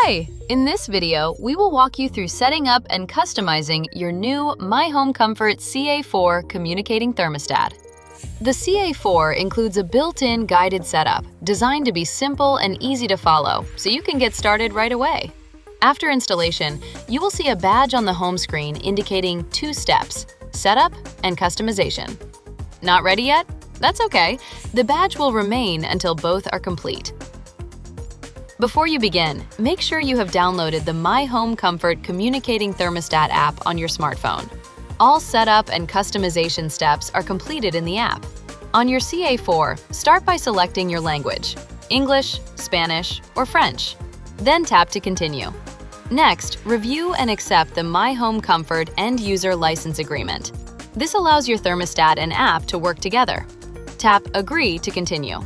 Hi! In this video, we will walk you through setting up and customizing your new MyHomeComfort CA4 communicating thermostat. The CA4 includes a built-in guided setup designed to be simple and easy to follow, so you can get started right away. After installation, you will see a badge on the home screen indicating 2 steps: setup and customization. Not ready yet? That's okay. The badge will remain until both are complete. Before you begin, make sure you have downloaded the MyHomeComfort Communicating Thermostat app on your smartphone. All setup and customization steps are completed in the app. On your CA4, start by selecting your language: English, Spanish, or French. Then tap to continue. Next, review and accept the MyHomeComfort End-User License Agreement. This allows your thermostat and app to work together. Tap Agree to continue.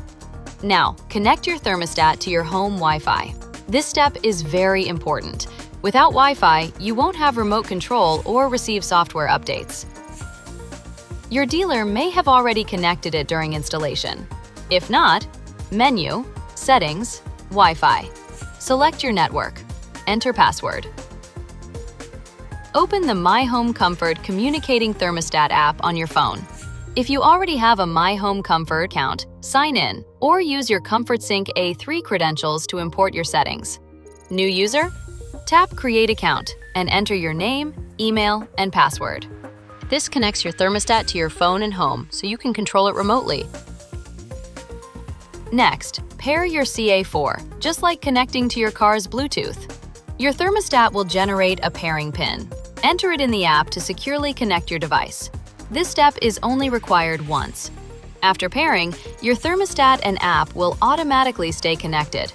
Now, connect your thermostat to your home Wi-Fi. This step is very important. Without Wi-Fi, you won't have remote control or receive software updates. Your dealer may have already connected it during installation. If not, Menu, Settings, Wi-Fi. Select your network. Enter password. Open the MyHomeComfort Communicating Thermostat app on your phone. If you already have a MyHomeComfort account, sign in or use your ComfortSync A3 credentials to import your settings. New user? Tap Create Account and enter your name, email, and password. This connects your thermostat to your phone and home so you can control it remotely. Next, pair your CA4, just like connecting to your car's Bluetooth. Your thermostat will generate a pairing pin. Enter it in the app to securely connect your device. This step is only required once. After pairing, your thermostat and app will automatically stay connected,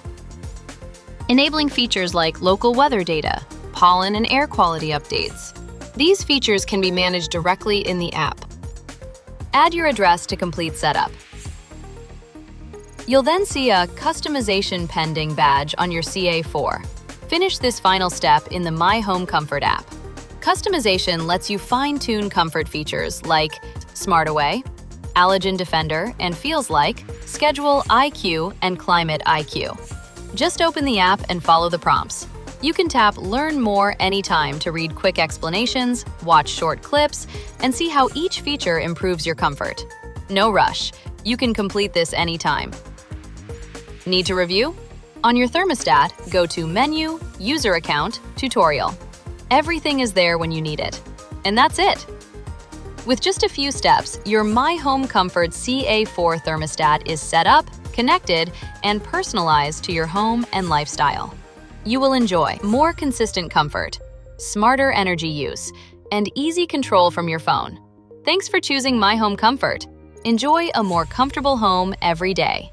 enabling features like local weather data, pollen and air quality updates. These features can be managed directly in the app. Add your address to complete setup. You'll then see a Customization Pending badge on your CA4. Finish this final step in the MyHomeComfort app. Customization lets you fine-tune comfort features like Smart Away, Allergen Defender, and Feels Like, Schedule IQ, and Climate IQ. Just open the app and follow the prompts. You can tap Learn More anytime to read quick explanations, watch short clips, and see how each feature improves your comfort. No rush. You can complete this anytime. Need to review? On your thermostat, go to Menu, User Account, Tutorial. Everything is there when you need it. And that's it. With just a few steps, your MyHomeComfort CA4 thermostat is set up, connected, and personalized to your home and lifestyle. You will enjoy more consistent comfort, smarter energy use, and easy control from your phone. Thanks for choosing MyHomeComfort. Enjoy a more comfortable home every day.